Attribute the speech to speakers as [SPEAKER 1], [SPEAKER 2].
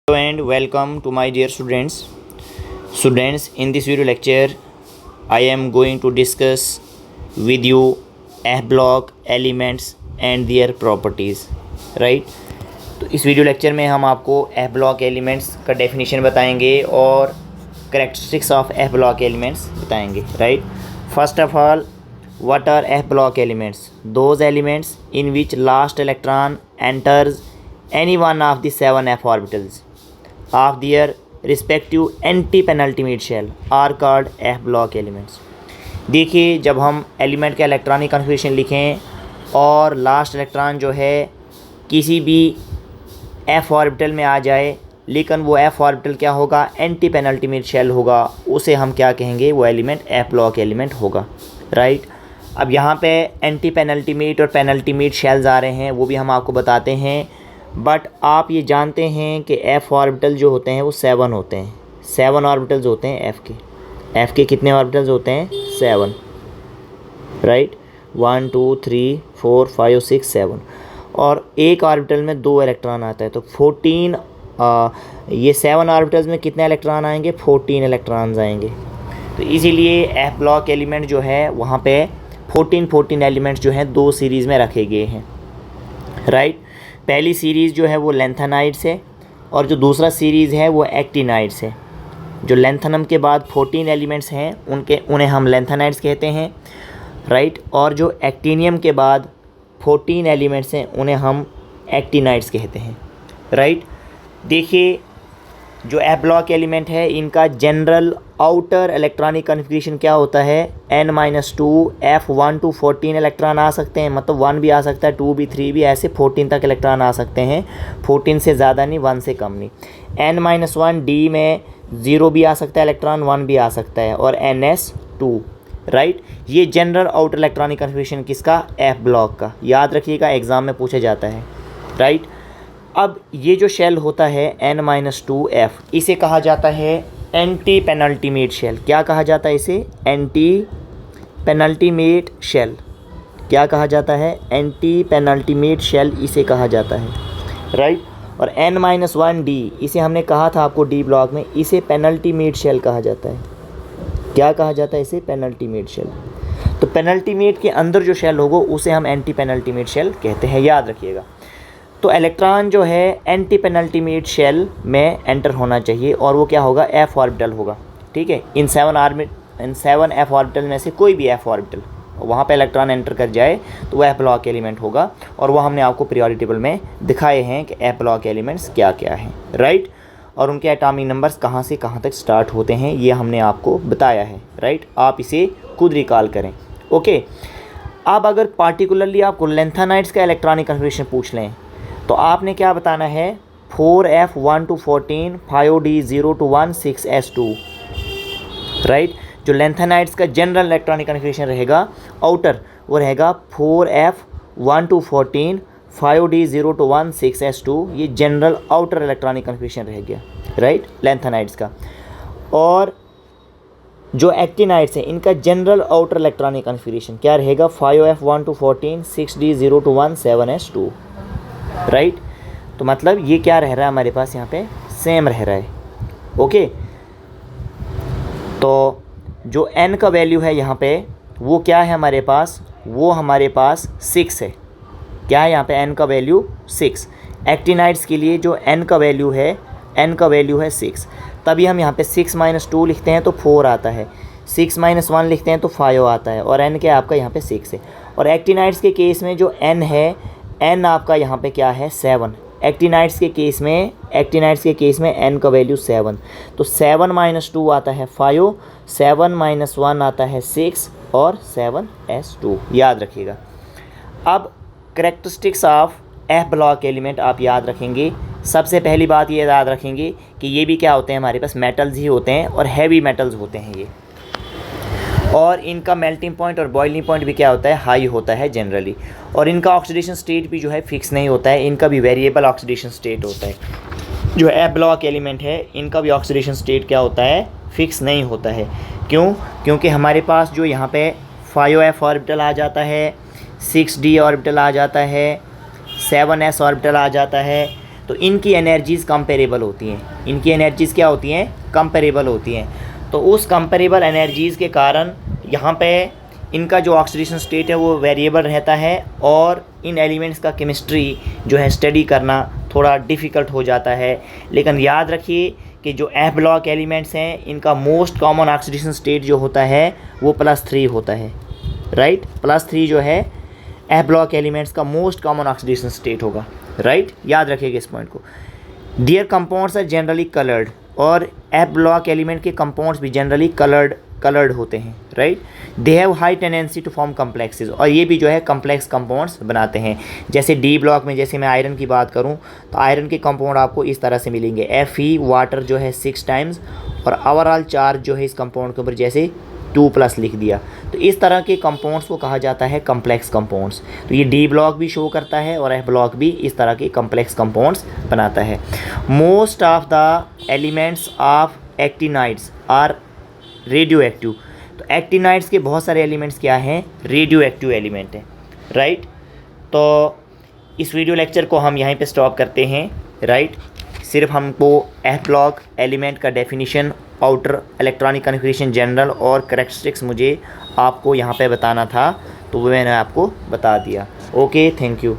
[SPEAKER 1] Hello and welcome to my dear students. In this video lecture, I am going to discuss with you F block elements and their properties, right? तो इस video lecture में हम आपको F block elements का definition बताएंगे और characteristics of F block elements बताएंगे, right? First of all, what are F block elements? Those elements in which last electron enters any one of the 7 f orbitals of their respective anti-penultimate shell are called F block elements. देखिए, जब हम element का electronic configuration लिखें और last electron जो है किसी भी F ऑर्बिटल में आ जाए, लेकिन वो F ऑर्बिटल क्या होगा, एंटी पेनल्टीमेट शेल होगा, उसे हम क्या कहेंगे, वो एलिमेंट F ब्लॉक एलिमेंट होगा, राइट। अब यहाँ पे एंटी पेनल्टीमेट और पेनल्टीमेट शेल्स आ रहे हैं, वो भी हम आपको बताते हैं। बट आप ये जानते हैं कि F ऑर्बिटल जो होते हैं वो 7 होते हैं, 7 ऑर्बिटल्स होते हैं F के कितने ऑर्बिटल्स होते हैं, 7, राइट। 1 2 3 4 5 6 7 और एक ऑर्बिटल में 2 इलेक्ट्रॉन आता है, तो 14 ये 7 ऑर्बिटल्स में कितने इलेक्ट्रॉन आएंगे, 14 इलेक्ट्रॉन्स आएंगे। तो इसीलिए F ब्लॉक एलिमेंट जो है वहाँ पे 14 एलिमेंट्स जो हैं 2 सीरीज़ में रखे गए हैं, राइट। पहली सीरीज़ जो है वो लेंथेनाइड्स है और जो दूसरा सीरीज़ है वो एक्टिनाइड्स है। जो लेंथेनम के बाद 14 एलिमेंट्स हैं उन्हें हम लेंथेनाइड्स कहते हैं, राइट। और जो एक्टिनियम के बाद 14 एलिमेंट्स हैं उन्हें हम एक्टिनाइड्स कहते हैं, राइट। देखिए, जो F ब्लॉक एलिमेंट है इनका जनरल आउटर इलेक्ट्रॉनिक कन्फिगरेशन क्या होता है, n-2 F1 to 14 इलेक्ट्रॉन आ सकते हैं, मतलब 1 भी आ सकता है, 2 भी, 3 भी, ऐसे 14 तक इलेक्ट्रॉन आ सकते हैं। 14 से ज़्यादा नहीं, 1 से कम नहीं। n-1 D में 0 भी आ सकता है इलेक्ट्रॉन, 1 भी आ सकता है, और ns2, राइट। ये जनरल आउटर इलेक्ट्रॉनिक कन्फिगरेशन किसका, F ब्लॉक का, याद रखिएगा, एग्ज़ाम में पूछा जाता है, राइट। अब ये जो शेल होता है n-2F, इसे कहा जाता है एंटी पेनल्टीमेट शेल। क्या कहा जाता है इसे, एंटी पेनल्टीमेट शेल। क्या कहा जाता है, एंटी पेनल्टीमेट शेल इसे कहा जाता है, राइट। और n-1 D, इसे हमने कहा था आपको D ब्लॉक में, इसे पेनल्टीमेट शेल कहा जाता है। क्या कहा जाता है इसे, पेनल्टीमेट शेल। तो पेनल्टीमेट के अंदर जो शेल होगा उसे हम एंटी पेनल्टीमेट शेल कहते हैं, याद रखिएगा। तो इलेक्ट्रॉन जो है एंटी पेनल्टीमेट शेल में एंटर होना चाहिए और वो क्या होगा, F ऑर्बिटल होगा, ठीक है। इन 7 F ऑर्बिटल में से कोई भी F ऑर्बिटल वहाँ पे इलेक्ट्रॉन एंटर कर जाए तो वो F ब्लॉक एलिमेंट होगा, और वो हमने आपको पीरियोडिक टेबल में दिखाए हैं कि F ब्लॉक एलिमेंट्स क्या क्या हैं, राइट। और उनके एटॉमिक नंबर्स कहाँ से कहाँ तक स्टार्ट होते हैं ये हमने आपको बताया है, राइट। आप इसे खुद रिकॉल करें, ओके। अब अगर पार्टिकुलरली आपको लेंथेनाइड्स का इलेक्ट्रॉनिक कन्फिगरेशन पूछ लें तो आपने क्या बताना है, 4F1 to 14 5D0 to 1 6S2, right. जो लेंथेनाइड्स का जनरल इलेक्ट्रॉनिक कन्फिगरेशन रहेगा आउटर, वो रहेगा 4F1 to 14 5D0 to 1 6S2। ये जनरल आउटर इलेक्ट्रॉनिक कन्फिगरेशन रह गया, राइट, लेंथेनाइड्स का। और जो एक्टिनाइड्स हैं इनका जनरल आउटर इलेक्ट्रॉनिक कन्फिगरेशन क्या रहेगा, 5F1 to 14 6D0 to 1 7S2, right. तो मतलब ये क्या रह रहा है हमारे पास, यहाँ पे सेम रह रहा है, ओके। तो जो n का वैल्यू है यहाँ पे वो क्या है हमारे पास, वो हमारे पास 6 है। क्या है यहाँ पे, n का वैल्यू 6। एक्टिनाइड्स के लिए जो n का वैल्यू है 6। तभी हम यहाँ पे 6 - 2 लिखते हैं तो 4 आता है, 6 - 1 लिखते हैं तो 5 आता है, और n क्या आपका यहाँ पे 6 है। और एक्टिनाइड्स के केस में जो n है, n आपका यहाँ पे क्या है, 7। एक्टिनाइड्स के केस में n का वैल्यू 7, तो 7 - 2 आता है 5, 7 - 1 आता है 6 और 7S2, याद रखिएगा। अब characteristics of F block element आप याद रखेंगे। सबसे पहली बात ये याद रखेंगे कि ये भी क्या होते हैं, हमारे पास मेटल्स ही होते हैं और हैवी मेटल्स होते हैं ये, और इनका मेल्टिंग पॉइंट और बॉइलिंग पॉइंट भी क्या होता है, हाई होता है जनरली। और इनका ऑक्सीडेशन स्टेट भी जो है फिक्स नहीं होता है, इनका भी वेरिएबल ऑक्सीडेशन स्टेट होता है। जो F ब्लॉक एलिमेंट है इनका भी ऑक्सीडेशन स्टेट क्या होता है, फिक्स नहीं होता है। क्यों, क्योंकि हमारे पास जो यहाँ पे 5F ऑर्बिटल आ जाता है, 6D ऑर्बिटल आ जाता है, 7S ऑर्बिटल आ जाता है, तो इनकी एनर्जीज़ कंपेरेबल होती हैं, इनकी एनर्जीज़ क्या होती हैं, कंपेरेबल होती हैं। तो उस कंपेरेबल एनर्जीज़ के कारण यहाँ पे इनका जो ऑक्सीडेशन स्टेट है वो वेरिएबल रहता है और इन एलिमेंट्स का केमिस्ट्री जो है स्टडी करना थोड़ा डिफ़िकल्ट हो जाता है। लेकिन याद रखिए कि जो एफ ब्लॉक एलिमेंट्स हैं इनका मोस्ट कॉमन ऑक्सीडेशन स्टेट जो होता है वो +3 होता है, राइट। +3 जो है एफ ब्लॉक एलिमेंट्स का मोस्ट कॉमन ऑक्सीडेशन स्टेट होगा, राइट। याद रखिएगा इस पॉइंट को। Their compounds are generally coloured, और एफ ब्लॉक एलिमेंट के कंपाउंड्स भी जनरली कलर्ड होते हैं, right. They have high tendency to form complexes, और ये भी जो है कम्प्लेक्स कंपाउंड्स बनाते हैं। जैसे डी ब्लॉक में जैसे मैं आयरन की बात करूं तो आयरन के कंपाउंड आपको इस तरह से मिलेंगे, Fe वाटर जो है 6 टाइम्स, और ओवरऑल चार्ज जो है इस कंपाउंड के ऊपर जैसे 2+ लिख दिया। तो इस तरह के कंपाउंड्स को कहा जाता है कम्प्लेक्स कंपाउंड्स। तो ये डी ब्लॉक भी शो करता है और एफ ब्लॉक भी इस तरह के कम्प्लेक्स कंपाउंड्स बनाता है। Most of the elements of actinides are radioactive. तो एक्टिनाइड्स के बहुत सारे एलिमेंट्स क्या हैं, रेडियो एक्टिव एलिमेंट हैं, राइट। तो इस वीडियो लेक्चर को हम यहीं पे स्टॉप करते हैं, राइट। सिर्फ हमको एफ ब्लॉक एलिमेंट का definition, outer electronic configuration general और करैक्टरिस्टिक्स मुझे आपको यहाँ पे बताना था, तो वो मैंने आपको बता दिया। Okay, thank you.